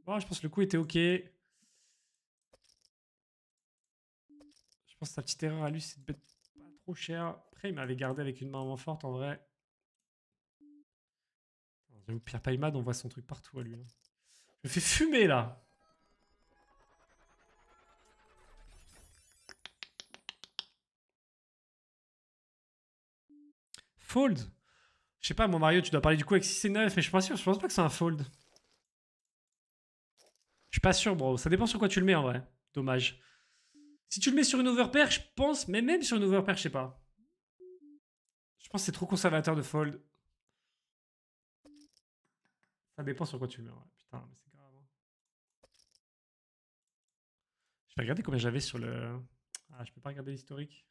Bon, je pense que le coup était ok. Je pense que sa petite erreur à lui, c'est de bet pas trop cher. Après, il m'avait gardé avec une main moins forte, en vrai. J'avoue, Pierre Paimad, on voit son truc partout à lui. Là. Je me fais fumer, là. Fold. Je sais pas, mon Mario, tu dois parler du coup avec 6 et 9, mais je suis pas sûr. Je pense pas que c'est un fold. Je suis pas sûr, bro. Ça dépend sur quoi tu le mets, en vrai. Dommage. Si tu le mets sur une overpair, je pense, mais même sur une overpair, je sais pas. Je pense que c'est trop conservateur de fold. Ça dépend sur quoi tu le mets, ouais. Putain, mais c'est grave. Hein. Je vais regarder combien j'avais sur le... Ah, je peux pas regarder l'historique.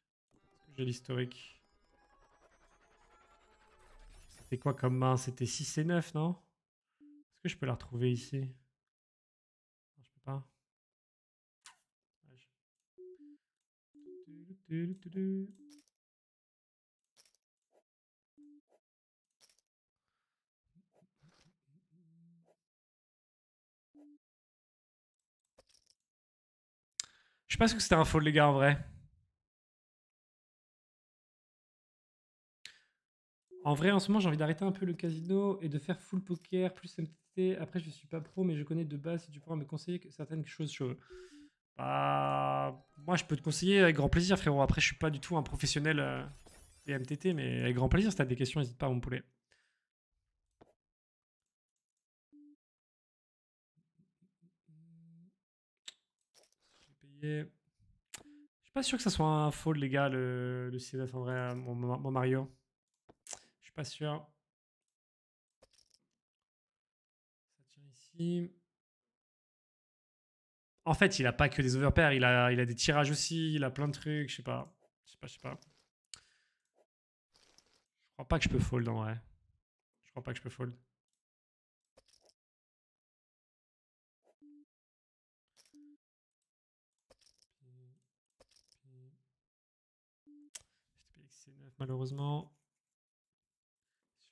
J'ai l'historique. C'était quoi comme main? C'était 6 et 9, non? Est-ce que je peux la retrouver ici? Non, je peux pas. Je suis pas sûr que c'était un fold, les gars, en vrai. En vrai, en ce moment, j'ai envie d'arrêter un peu le casino et de faire full poker plus MTT. Après, je suis pas pro, mais je connais de base. Si tu pourras me conseiller certaines choses sur... Bah, moi, je peux te conseiller avec grand plaisir, frérot. Après, je suis pas du tout un professionnel des MTT, mais avec grand plaisir. Si t'as des questions, n'hésite pas, mon poulet. Je suis pas sûr que ça soit un fold, les gars, le C9 en vrai, mon Mario. Je suis pas sûr. Ça tient ici. En fait, il a pas que des overpairs, il a des tirages aussi, il a plein de trucs, je sais pas. Je sais pas. Je crois pas que je peux fold en vrai. Je crois pas que je peux fold. C9 malheureusement.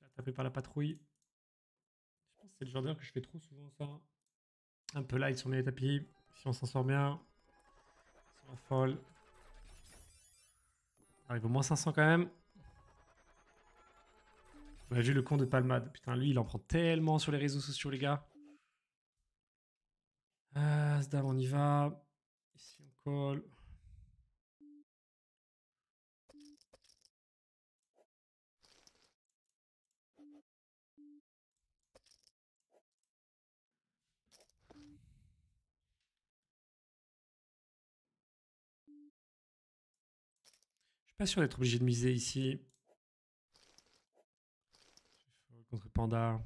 Je suis tapé par la patrouille. Je pense que c'est le genre d'heure que je fais trop souvent ça. Un peu light sur mes tapis. Si on s'en sort bien. Si on fold. On arrive au moins 500 quand même. On a vu le con de Palmade. Putain, lui, il en prend tellement sur les réseaux sociaux, les gars. As-Dame, on y va. Ici, on call. Je suis pas sûr d'être obligé de miser ici. Contre Panda.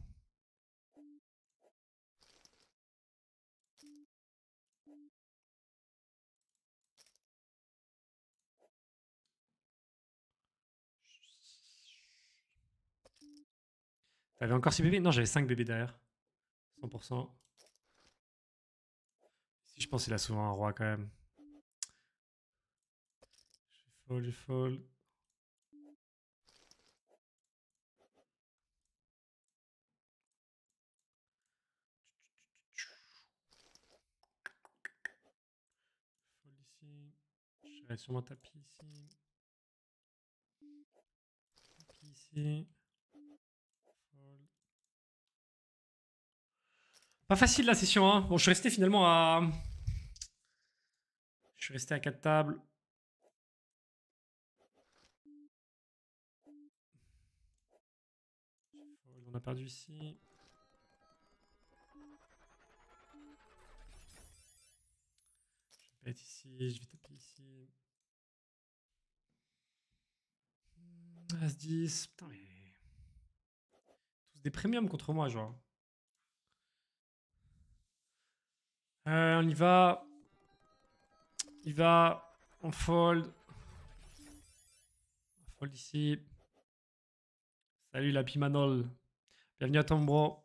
T'avais encore 6 bébés? Non, j'avais 5 bébés derrière. 100%. Si, je pense qu'il a souvent un roi quand même. Je fold. Fold ici. Je vais sûrement tapis ici. Tapis ici. Fold. Pas facile la session, hein. Bon, je suis resté finalement à. Je suis resté à 4 tables. On a perdu ici. Je vais être ici, je vais taper ici. As-10. Putain, mais. Tous des premiums contre moi, genre. On y va. Il va. On fold. On fold ici. Salut la Pimanol. Bienvenue à ton bro.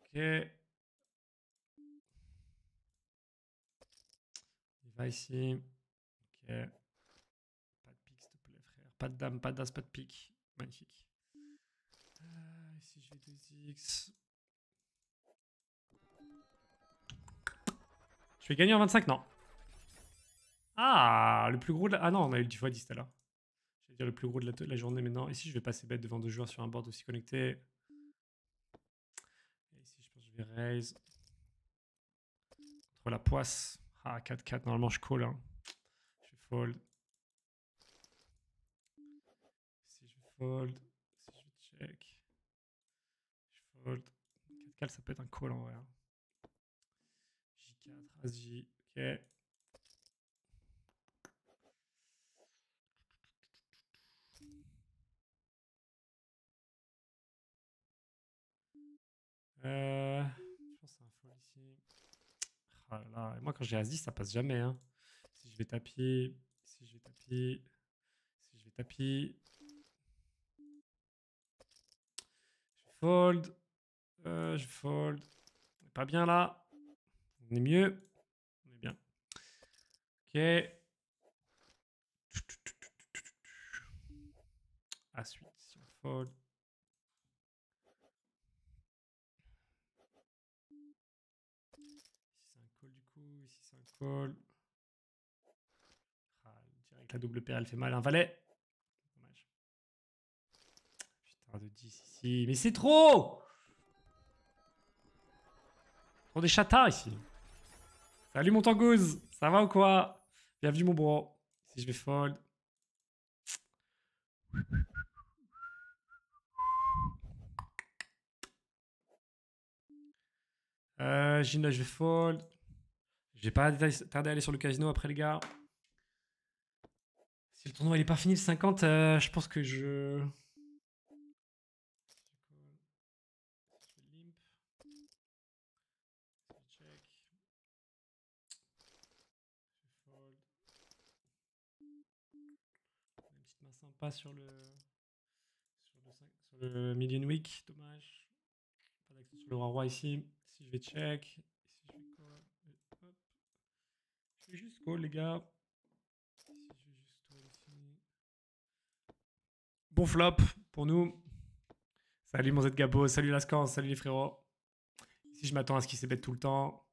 Ok. Il va ici. Ok. Pas de pique, s'il te plaît, frère. Pas de dame, pas d'as, pas de pique. Magnifique. Ici, je vais 2x. Je vais gagner en 25? Non. Ah, le plus gros de la... Ah non, on a eu le 10 x 10 tout à l'heure. Je vais dire le plus gros de la journée maintenant. Ici, je vais passer bête devant deux joueurs sur un board aussi connecté. Et ici, je pense que je vais raise. Contre la poisse. Ah, 4-4. Normalement, je call. Hein. Je vais fold. Ici, je vais fold. Ici, je vais check. Je fold. 4-4, ça peut être un call en vrai. Hein. J4, As-J. Ok. Je pense que c'est un fold ici. Ah là là. Et moi, quand j'ai As-10, ça passe jamais. Hein. Si je vais tapis. Si je vais tapis. Si je vais tapis. Je fold. Je fold. On est pas bien là. On est mieux. On est bien. Ok. As-8. Si on fold. Ici c'est un call du coup. Ici c'est un call. Ah, direct la double paire elle fait mal. Un valet. Dommage. Putain de 10 ici. Mais c'est trop! Trop des chatas ici. Salut mon tangouz. Ça va ou quoi? Bienvenue mon bro. Si je vais fold. Gina, je vais fold. Je vais pas tarder à aller sur le casino après, les gars. Si le tournoi il est pas fini le 50, je pense que je. Limp. Check. Je fold. Une petite main sympa sur le Million Week, dommage. Pas d'action sur le roi ici. Si je vais check, si je vais call, hop. Je vais juste call, les gars. Si je vais juste call ici. Bon flop pour nous. Salut mon Z Gabo, salut Lascan, salut les frérots. Ici, je m'attends à ce qu'il se bet tout le temps.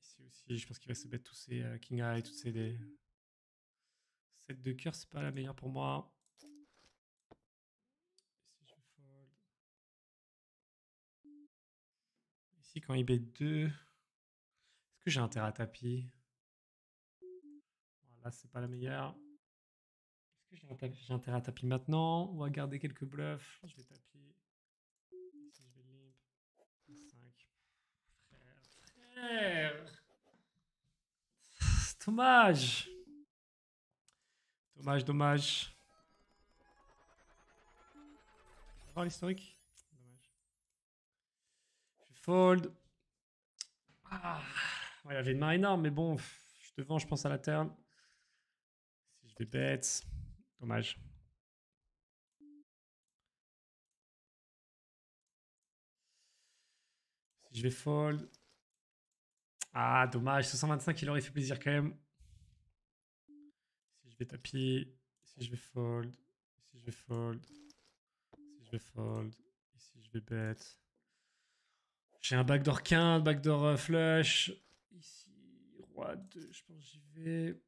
Ici aussi, je pense qu'il va se bet tous ces King High, toutes ces. Cette de cœur, c'est pas la meilleure pour moi. Ici, je fold. Ici, quand il bet 2, est-ce que j'ai intérêt à tapis? Là, c'est pas la meilleure. Est-ce que j'ai intérêt à tapis maintenant ou à garder quelques bluffs? Je vais tapis. Ici, je vais limp. 5. Frère. Dommage. Dommage. On va voir l'historique. Dommage. Je fold. Ah. Ouais, il avait une main énorme, mais bon, je te vends, je pense, à la turn. Si je vais bet. Dommage. Si je vais fold. Ah, dommage. 625, il aurait fait plaisir quand même. Si je vais tapis. Si je vais fold. Si je vais fold. Si je vais fold. Ici, je vais bet. J'ai un backdoor 15, backdoor flush. Ici, roi 2, je pense que j'y vais.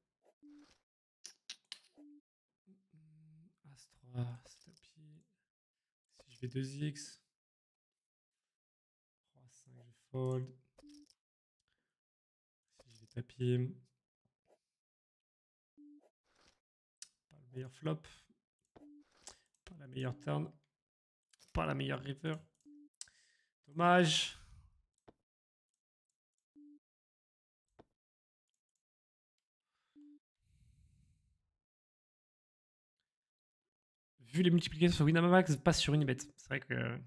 As 3, c'est tapis. Si je vais 2x. Roi 5, je fold. Si je vais tapis. Pas le meilleur flop. Pas la meilleure turn. Pas la meilleure river. Dommage. Vu les multiplications sur Winamax, pas sur Unibet. C'est vrai que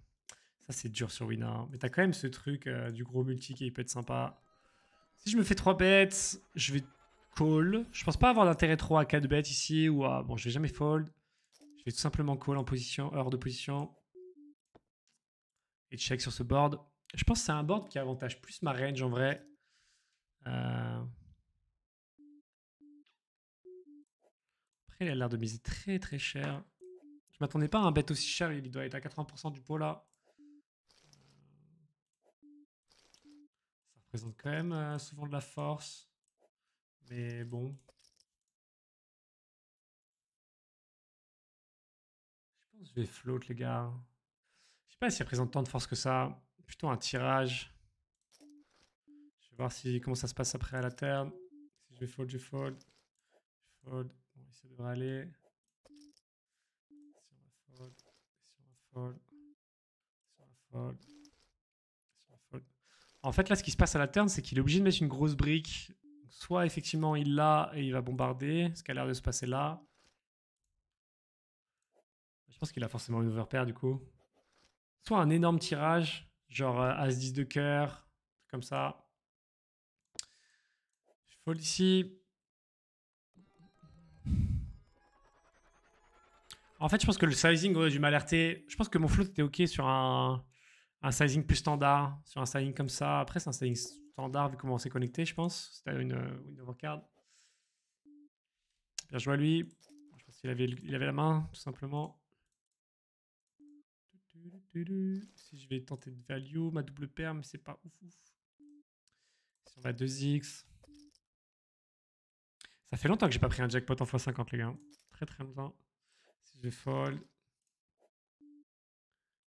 ça, c'est dur sur Wina. Mais t'as quand même ce truc du gros multi qui peut être sympa. Si je me fais 3 bêtes, je vais call. Je pense pas avoir d'intérêt trop à 4 bêtes ici ou à. Bon, je vais jamais fold. Je vais tout simplement call en position, hors de position. Et check sur ce board. Je pense que c'est un board qui avantage plus ma range en vrai. Après, il a l'air de miser très très cher. Je m'attendais pas à un bet aussi cher. Il doit être à 80% du pot là. Ça représente quand même souvent de la force. Mais bon. Je pense que je vais float, les gars. Je sais pas s'il représente tant de force que ça. Plutôt un tirage. Je vais voir comment ça se passe après à la turn. Si je vais fold, je fold. Je fold. Bon, ça devrait aller. Si on va fold. Si on va fold. Si on va fold. Si on va fold. En fait, là, ce qui se passe à la turn, c'est qu'il est obligé de mettre une grosse brique. Soit effectivement il l'a et il va bombarder, ce qui a l'air de se passer là. Je pense qu'il a forcément une overpair du coup. Soit un énorme tirage, genre As-10 de cœur, comme ça. Je fold ici. En fait, je pense que le sizing aurait dû m'alerter. Je pense que mon float était ok sur un sizing plus standard, sur un sizing comme ça. Après, c'est un sizing standard vu comment on s'est connecté, je pense. C'était une overcard. Bien joué à lui. Je pense qu'il avait la main, tout simplement. Si je vais tenter de value, ma double paire, mais c'est pas ouf. Si on va 2x. Ça fait longtemps que j'ai pas pris un jackpot en x50, les gars. Très très longtemps. Si je vais fold.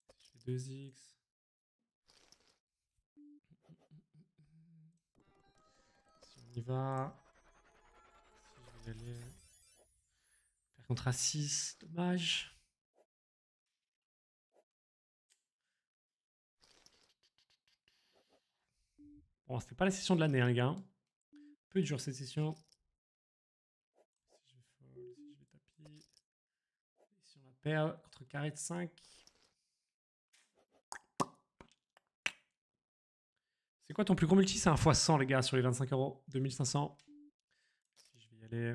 Si je fais 2x. Si on y va. Si je vais y aller. Faire contre à 6. Dommage. Bon, c'était pas la session de l'année, hein, les gars. Peu dur cette session. Si je fold, si je vais tapis. Et si on la perd contre carré de 5. C'est quoi ton plus gros multi? C'est un x100, les gars, sur les 25 euros. 2500. Si je vais y aller.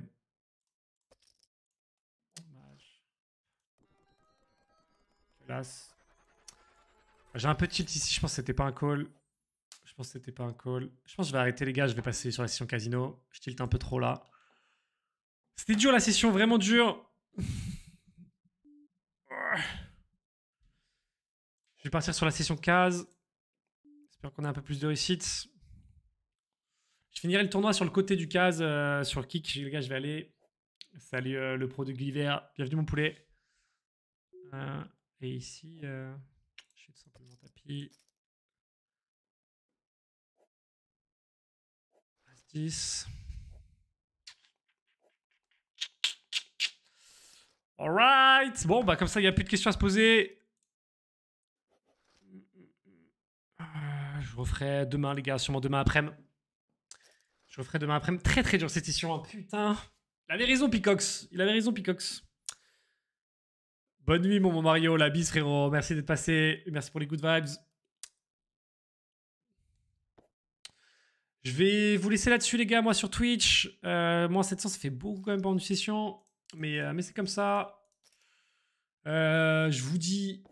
Hélas. J'ai un peu de tilt ici. Je pense que c'était pas un call. Je pense que c'était pas un call. Je pense que je vais arrêter, les gars. Je vais passer sur la session casino. Je tilte un peu trop là. C'était dur la session, vraiment dur. Je vais partir sur la session case. J'espère qu'on a un peu plus de réussite. Je finirai le tournoi sur le côté du case, sur le kick. Les gars, je vais aller. Salut le pro de Gulliver. Bienvenue mon poulet. Et ici, je fais tout simplement tapis. As-10. Alright. Bon, bah comme ça, il n'y a plus de questions à se poser. Je referai demain, les gars, sûrement demain après-midi. Je referai demain après-midi. Très très dur cette session, hein. Putain. Il avait raison, Picox. Il avait raison, Picox. Bonne nuit, mon Mario. La bise, frérot. Merci d'être passé. Merci pour les good vibes. Je vais vous laisser là-dessus, les gars. Moi, sur Twitch, moi, 700, ça fait beaucoup quand même pendant une session. Mais c'est comme ça. Je vous dis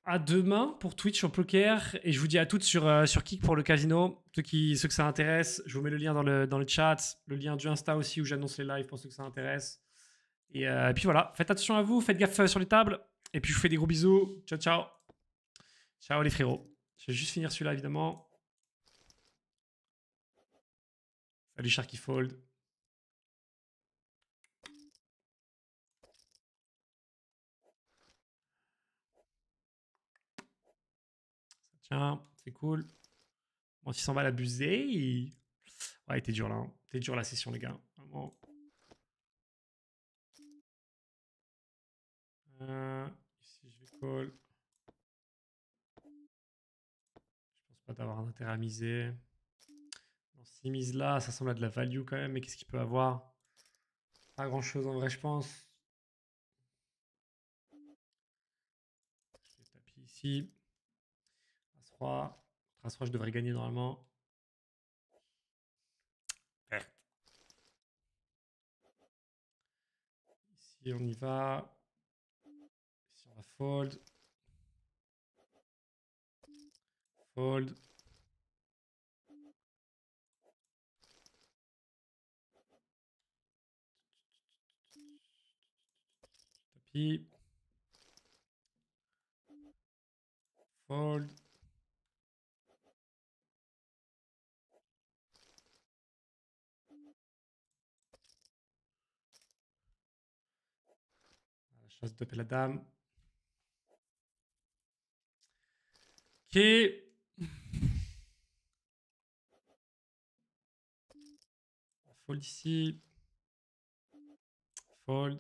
à demain pour Twitch sur Poker. Et je vous dis à toutes sur Kick pour le casino. Ceux que ça intéresse, je vous mets le lien dans le chat. Le lien du Insta aussi où j'annonce les lives pour ceux que ça intéresse. Et puis voilà, faites attention à vous. Faites gaffe sur les tables. Et puis je vous fais des gros bisous. Ciao, ciao. Ciao les frérots. Je vais juste finir celui-là, évidemment. Salut Sharky Fold. Ça tient, c'est cool. Bon, 600 balles abusé. Ouais, il était dur là. Hein. C'était dur la session, les gars. Vraiment. Ici, je vais call. Je pense pas d'avoir un intérêt à miser. Dans ces mises là, ça semble à de la value quand même. Mais qu'est-ce qu'il peut avoir? Pas grand chose en vrai, je pense. Je vais taper ici. As-3. As-3, je devrais gagner normalement. Perte. Ici, on y va. Ici, on va fold. Fold. Tapis. Fold. La chasse de la dame. Ok. Fold ici. Fold.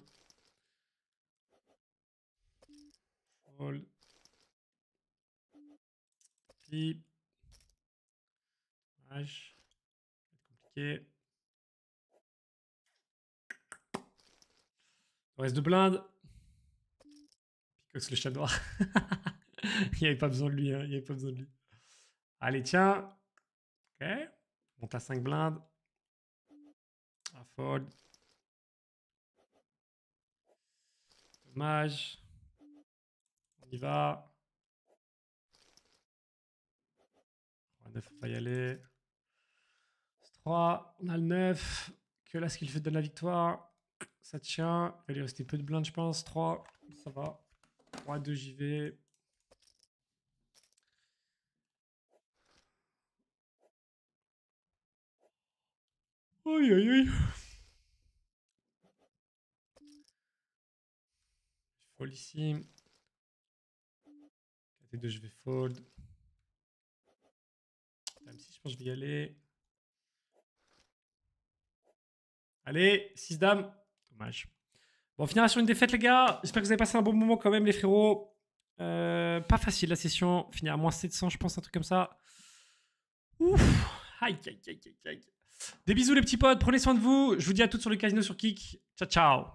Fold. Tapis. Dommage. Compliqué. Il reste 2 blindes. Picox le chat noir. Il n'y avait pas besoin de lui. Hein. Il n'y avait pas besoin de lui. Allez, tiens. Ok. Monte à 5 blindes. À fold. Dommage. On y va. 9, on va y aller. 3. On a le 9. Que là, ce qu'il fait de la victoire. Ça tient. Il va lui rester peu de blindes, je pense. 3. Ça va. 3, 2, j'y vais. Aïe, aïe, aïe. Je fold ici. 4 et 2, je vais fold. Dame 6, je pense que je vais y aller. Allez, 6 dames. Dommage. Bon, on finira sur une défaite, les gars. J'espère que vous avez passé un bon moment quand même, les frérots. Pas facile la session. Finir à moins 700, je pense, un truc comme ça. Ouf. Aïe, aïe, aïe, aïe, aïe. Des bisous les petits potes, prenez soin de vous. Je vous dis à toutes sur le casino sur Kik. Ciao, ciao.